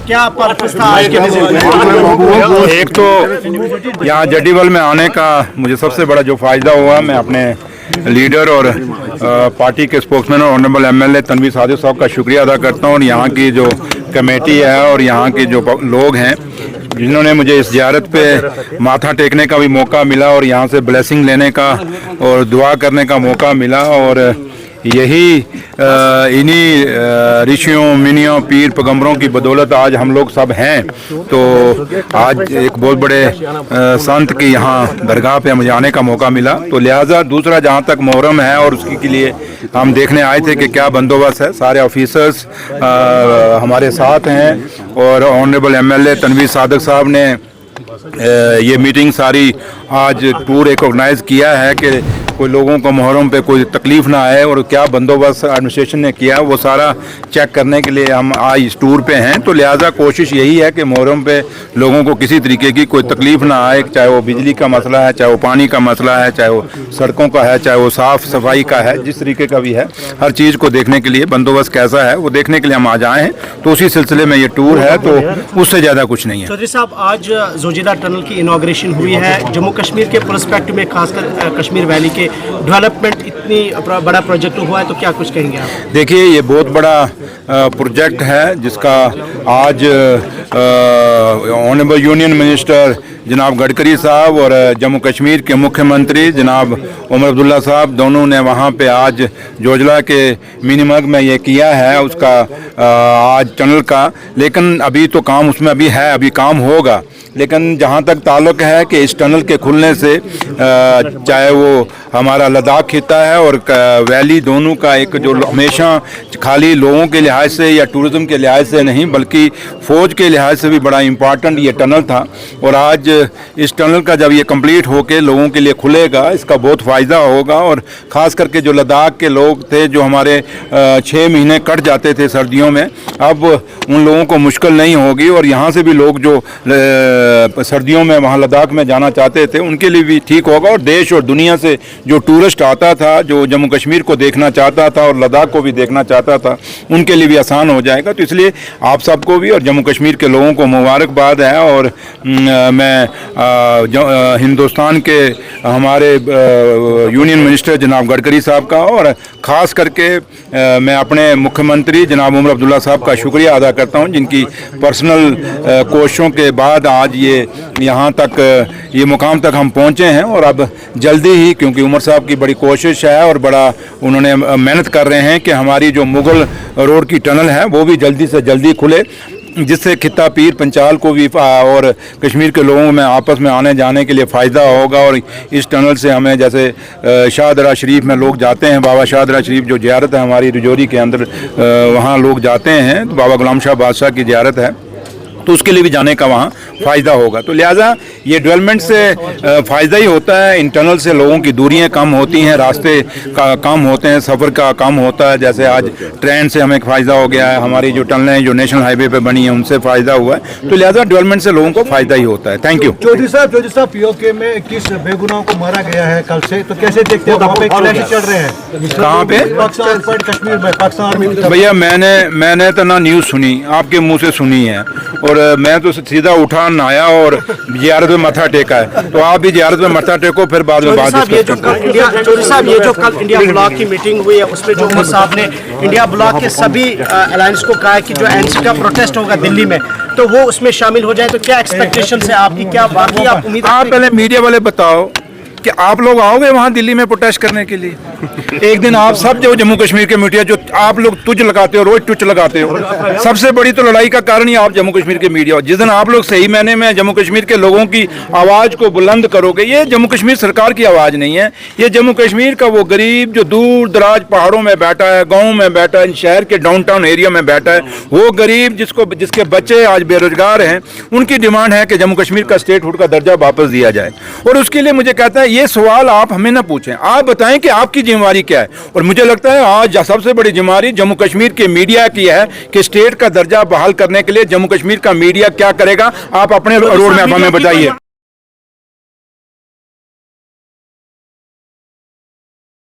क्या पर्पस था आज के विजिट में? एक तो यहाँ जडीवल में आने का मुझे सबसे बड़ा जो फ़ायदा हुआ, मैं अपने लीडर और पार्टी के स्पोक्समैन और ऑनरेबल एमएलए तनवीर सादिक साहब का शुक्रिया अदा करता हूँ, और यहाँ की जो कमेटी है और यहाँ के जो लोग हैं जिन्होंने मुझे इस ज़ियारत पे माथा टेकने का भी मौका मिला और यहाँ से ब्लेसिंग लेने का और दुआ करने का मौका मिला। और यही इन्हीं ऋषियों मुनियों पीर पैगंबरों की बदौलत आज हम लोग सब हैं। तो आज एक बहुत बड़े संत की यहाँ दरगाह पे मुझे आने का मौका मिला। तो लिहाजा दूसरा जहाँ तक मुहर्रम है और उसके लिए हम देखने आए थे कि क्या बंदोबस्त है। सारे ऑफिसर्स हमारे साथ हैं और ऑनरेबल एमएलए तनवीर सादिक साहब ने ये मीटिंग सारी आज टूर एक ऑर्गेनाइज़ किया है कि कोई लोगों को मुहर्रम पे कोई तकलीफ़ ना आए, और क्या बंदोबस्त एडमिनिस्ट्रेशन ने किया वो सारा चेक करने के लिए हम आज इस टूर पे हैं। तो लिहाजा कोशिश यही है कि मुहर्रम पे लोगों को किसी तरीके की कोई तकलीफ़ ना आए, चाहे वो बिजली का मसला है, चाहे वो पानी का मसला है, चाहे वो सड़कों का है, चाहे वो साफ़ सफाई का है, जिस तरीके का भी है हर चीज़ को देखने के लिए बंदोबस्त कैसा है वो देखने के लिए हम आज आए हैं। तो उसी सिलसिले में ये टूर है, तो उससे ज़्यादा कुछ नहीं है। चौधरी साहब, आज जोजिला टनल की इनॉग्रेशन हुई है। जम्मू कश्मीर के पर्सपेक्टिव में खासकर कश्मीर वैली के डेवलपमेंट इतनी बड़ा प्रोजेक्ट हुआ है, तो क्या कुछ कहेंगे आप? देखिए, ये बहुत बड़ा प्रोजेक्ट है जिसका आज ऑनरेबल यूनियन मिनिस्टर जनाब गडकरी साहब और जम्मू कश्मीर के मुख्यमंत्री जनाब उमर अब्दुल्ला साहब दोनों ने वहाँ पे आज जोजिला के मिनीमग में ये किया है उसका आज टनल का। लेकिन अभी तो काम उसमें अभी है, अभी काम होगा। लेकिन जहाँ तक ताल्लुक़ है कि इस टनल के खुलने से चाहे वो हमारा लद्दाख खिता है और वैली दोनों का एक जो हमेशा खाली लोगों के लिहाज से या टूरिज़्म के लिहाज से नहीं बल्कि फ़ौज के लिहाज से भी बड़ा इम्पॉर्टेंट ये टनल था। और आज इस टनल का जब ये कंप्लीट होके लोगों के लिए खुलेगा इसका बहुत फ़ायदा होगा। और ख़ास करके जो लद्दाख के लोग थे जो हमारे 6 महीने कट जाते थे सर्दियों में, अब उन लोगों को मुश्किल नहीं होगी। और यहाँ से भी लोग जो सर्दियों में वहाँ लद्दाख में जाना चाहते थे उनके लिए भी ठीक होगा। और देश और दुनिया से जो टूरिस्ट आता था, जो जम्मू कश्मीर को देखना चाहता था और लद्दाख को भी देखना चाहता था, उनके लिए भी आसान हो जाएगा। तो इसलिए आप सबको भी और जम्मू कश्मीर के लोगों को मुबारकबाद है। और मैं हिंदुस्तान के हमारे यूनियन मिनिस्टर जनाब गडकरी साहब का और ख़ास करके मैं अपने मुख्यमंत्री जनाब उमर अब्दुल्ला साहब का शुक्रिया अदा करता हूँ, जिनकी पर्सनल कोशिशों के बाद आज ये यहाँ तक ये मुकाम तक हम पहुँचे हैं। और अब जल्दी ही, क्योंकि उमर साहब की बड़ी कोशिश है और बड़ा उन्होंने मेहनत कर रहे हैं कि हमारी जो मुगल रोड की टनल है वो भी जल्दी से जल्दी खुले, जिससे खिता पीर पंचाल को भी और कश्मीर के लोगों में आपस में आने जाने के लिए फ़ायदा होगा। और इस टनल से हमें जैसे शाहदरा शरीफ में लोग जाते हैं, बाबा शाहदरा शरीफ जो ज़ियारत है हमारी रजौरी के अंदर, वहाँ लोग जाते हैं, तो बाबा गुलाम शाह बादशाह की ज़ियारत है, तो उसके लिए भी जाने का वहाँ फ़ायदा होगा। तो लिहाजा ये डेवलपमेंट से फ़ायदा ही होता है। इन टनल से लोगों की दूरियां कम होती हैं, रास्ते का कम होते हैं, सफ़र का कम होता है। जैसे आज ट्रेन से हमें फ़ायदा हो गया है, हमारी जो टनलें जो नेशनल हाईवे पे बनी हैं उनसे फ़ायदा हुआ है। तो लिहाजा डेवलपमेंट से लोगों को फ़ायदा ही होता है। Thank you. चौधरी साहब पीओके में 21 बेगुनाहों को मारा गया है कल से, तो कैसे देखते हैं? वहाँ पे क्लैश चल रहे हैं कहाँ पे? कश्मीर में पाकिस्तान आर्मी। भैया मैंने तो ना न्यूज़ सुनी, आपके मुँह से सुनी है, और मैं तो सीधा उठा आया और ज़ियारत में मत्था टेका है। तो आप भी ज़ियारत में मत्था टेको, फिर बाद में बात चौधरी साहब, ये जो कल इंडिया ब्लॉक की मीटिंग हुई है उसमें जो उमर साहब ने इंडिया ब्लॉक के सभी अलायंस को कहा है कि जो एनसी का प्रोटेस्ट होगा दिल्ली में तो वो उसमें शामिल हो जाए, तो क्या एक्सपेक्टेशन है आपकी, क्या बाकी आप उम्मीद? आप पहले मीडिया वाले बताओ कि आप लोग आओगे वहाँ दिल्ली में प्रोटेस्ट करने के लिए? एक दिन आप सब जो जम्मू कश्मीर के मीडिया जो आप लोग तुझ लगाते हो, रोज टुच लगाते हो, सबसे बड़ी तो लड़ाई का कारण ही आप जम्मू कश्मीर के मीडिया हो। जिस दिन आप लोग सही मायने में जम्मू कश्मीर के लोगों की आवाज़ को बुलंद करोगे, ये जम्मू कश्मीर सरकार की आवाज़ नहीं है, ये जम्मू कश्मीर का वो गरीब जो दूर दराज पहाड़ों में बैठा है, गाँव में बैठा है, शहर के डाउनटाउन एरिया में बैठा है, वो गरीब जिसके बच्चे आज बेरोजगार हैं, उनकी डिमांड है कि जम्मू कश्मीर का स्टेटहुड का दर्जा वापस दिया जाए। और उसके लिए मुझे कहता है ये सवाल आप हमें ना पूछें, आप बताएं कि आपकी जिम्मेवारी क्या है। और मुझे लगता है आज सबसे बड़ी जिम्मेवारी जम्मू कश्मीर के मीडिया की है कि स्टेट का दर्जा बहाल करने के लिए जम्मू कश्मीर का मीडिया क्या करेगा, आप अपने रोड मैप हमें बताइए।